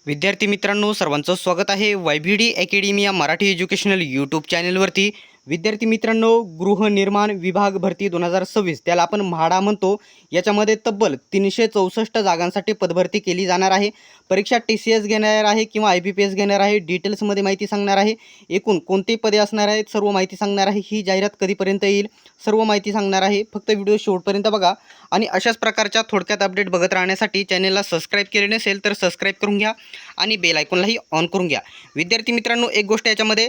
विद्यार्थी मित्रांनो, सर्वांचं स्वागत आहे YBD अकॅडमी या मराठी एज्युकेशनल यूट्यूब चॅनलवरती। विद्यार्थी मित्रांनो, गृहनिर्माण विभाग भरती 2026 त्याला आपण म्हाडा म्हणतो। याच्यामध्ये तब्बल 364 जागांसाठी पदभरती केली जाणार आहे। परीक्षा TCS घेणार आहे किंवा IBPS घेणार आहे, डिटेल्समध्ये माहिती सांगणार आहे। एकूण कोणती पदे असणार आहेत सर्व माहिती सांगणार आहे। ही जाहिरात कधीपर्यंत येईल सर्व माहिती सांगणार आहे। फक्त व्हिडिओ शेवटपर्यंत बघा आणि अशाच प्रकारच्या थोडक्यात अपडेट बघत राहण्यासाठी चॅनलला सबस्क्राइब केले नसेल तर सबस्क्राइब करून घ्या आणि बेल आयकॉनलाही ऑन करून घ्या। विद्यार्थी मित्रांनो, एक गोष्ट याच्यामध्ये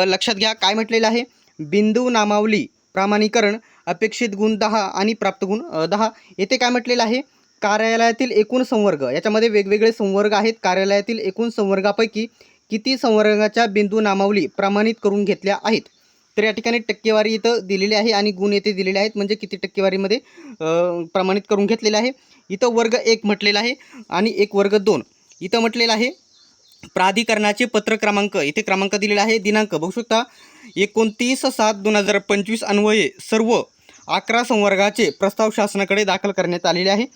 लक्षात घ्या, काय म्हटलेलं आहे, बिंदू नामावली प्रमाणीकरण अपेक्षित गुण 10 आणि प्राप्त गुण 10। येथे काय म्हटलेलं आहे, कार्यालयातील एकूण संवर्ग, याच्यामध्ये वेगवेगळे संवर्ग आहेत। कार्यालयातील एकूण संवर्गापैकी किती संवर्गाच्या बिंदू नामावली प्रमाणित करून घेतल्या आहेत। तर या ठिकाणी टक्केवारी इथं दिलेली आहे आणि गुण येथे दिलेले आहेत, म्हणजे किती टक्केवारीमध्ये प्रमाणित करून घेतलेले आहे। इथं वर्ग 1 म्हटलेला आहे आणि एक वर्ग 2 इथं म्हटलेलं आहे। प्राधिकरणाचे पत्र क्रमांक, इथे क्रमांक दिलेला आहे। दिनांक बघू शकता 29/7/2025 अन्वये सर्व 11 संवर्गाचे प्रस्ताव शासनाकडे दाखल करण्यात आलेले आहे।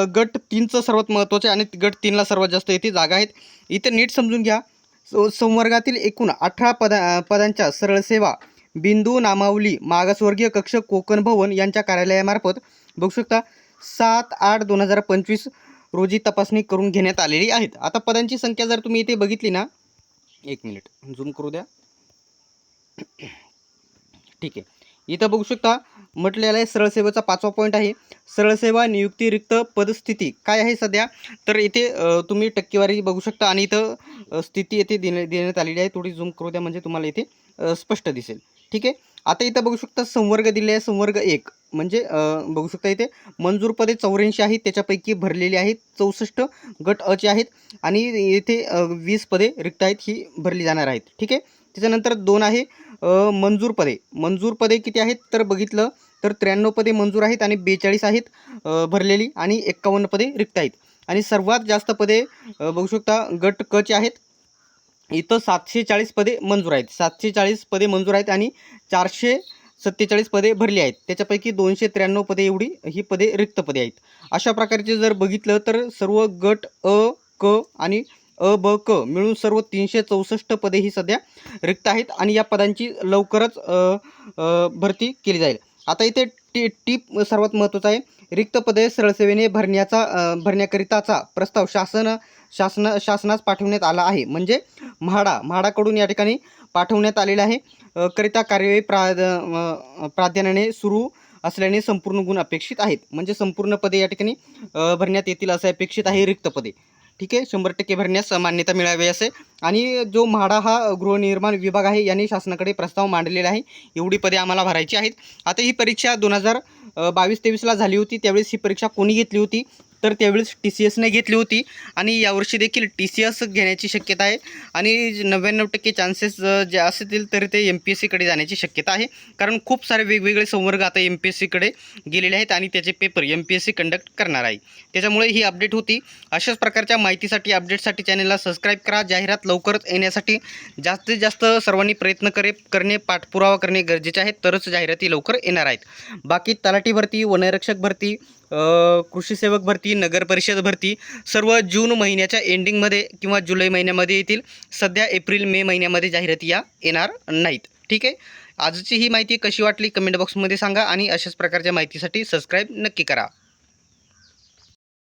गट 3चं सर्वात महत्त्वाचे आणि गट 3ला सर्वात जास्त येथे जागा आहेत। इथे नीट समजून घ्या, संवर्गातील एकूण 18 पदांच्या सरळ सेवा बिंदू नामावली मागासवर्गीय कक्ष कोकण भवन यांच्या कार्यालयामार्फत बघू शकता 7/8/2025 रोजी तपासणी करून घेण्यात आलेली आहेत। आता पदांची संख्या जर तुम्ही इथे बघितली ना, एक मिनिट झूम करू द्या, ठीक आहे। इथं बघू शकता म्हटलेलं आहे, सरळ सेवेचा 5वा पॉईंट आहे, सरळ सेवा नियुक्ती रिक्त पदस्थिती काय आहे सध्या, तर इथे तुम्ही टक्केवारी बघू शकता आणि इथं स्थिती येथे देण्यात आलेली आहे। थोडी झूम करू द्या म्हणजे तुम्हाला इथे स्पष्ट दिसेल, ठीक आहे। आता इथं बघू शकता संवर्ग दिले आहे, संवर्ग 1 म्हणजे बघू शकता इथे मंजूर पदे 84 आहेत, त्याच्यापैकी भरलेली आहेत 64 गट अ चे आहेत आणि इथे 20 पदे रिक्त आहेत, ही भरली जाणार आहेत, ठीक आहे। त्याच्यानंतर 2 आहे मंजूर पदे, मंजूर पदे किती आहेत तर बघितलं तर 93 पदे मंजूर आहेत आणि 42 आहेत भरलेली आणि 51 पदे रिक्त आहेत। आणि सर्वात जास्त पदे बघू शकता गट क चे आहेत, इथं 740 पदे मंजूर आहेत, 740 पदे मंजूर आहेत आणि 447 पदे भरली आहेत। त्याच्यापैकी 293 पदे एवढी ही पदे रिक्त पदे आहेत। अशा प्रकारचे जर बघितलं तर सर्व गट अ क आणि अ ब क मिळून सर्व 364 पदे ही सध्या रिक्त आहेत आणि या पदांची लवकरच भरती केली जाईल। आता इथे टीप सर्वात महत्त्वाचा आहे, रिक्त पदे सरळसेवेने भरण्याकरिताचा प्रस्ताव शासनास पाठवण्यात आला आहे, म्हणजे म्हाडाकडून या ठिकाणी पाठवण्यात आलेला आहे। करिता कार्यवाही प्राधान्याने सुरू असल्याने संपूर्ण गुण अपेक्षित आहेत, म्हणजे संपूर्ण पदे या ठिकाणी भरण्यात येतील असे अपेक्षित आहे रिक्त पदे, ठीक आहे। 100% भरण्यास मान्यता मिळावी असे। आणि जो म्हाडा हा गृहनिर्माण विभाग आहे याने शासनाकडे प्रस्ताव मांडलेला आहे, एवढी पदे आम्हाला भरायची आहेत। आता ही परीक्षा 2022-23ला झाली होती, त्यावेळेस ही परीक्षा कोणी घेतली होती तर त्यावेळेस TCSने घेतली होती आणि यावर्षी देखील TCS घेण्याची शक्यता आहे आणि 99% चान्सेस जे असतील तर ते MPSCकडे जाण्याची शक्यता आहे, कारण खूप सारे वेगवेगळे संवर्ग आता MPSCकडे गेलेले आहेत आणि त्याचे पेपर MPSC कंडक्ट करणार आहे। त्याच्यामुळे ही अपडेट होती। अशाच प्रकारच्या माहितीसाठी अपडेटसाठी चॅनलला सबस्क्राईब करा। जाहिरात लवकरच येण्यासाठी जास्तीत जास्त सर्वांनी प्रयत्न करणे, पाठपुरावा करणे गरजेचे आहे, तरच जाहिराती लवकर येणार आहेत। बाकी तलाठी भरती, वनरक्षक भरती, कृषी सेवक भरती, नगर परिषद भरती सर्व जून महिन्याच्या एंडिंगमध्ये किंवा जुलै महिन्यामध्ये येतील। सध्या एप्रिल मे महिन्यामध्ये जाहिराती येणार नाहीत, ठीक आहे। आजची ही माहिती कशी वाटली कमेंट बॉक्समध्ये सांगा आणि अशाच प्रकारच्या माहितीसाठी सबस्क्राईब नक्की करा।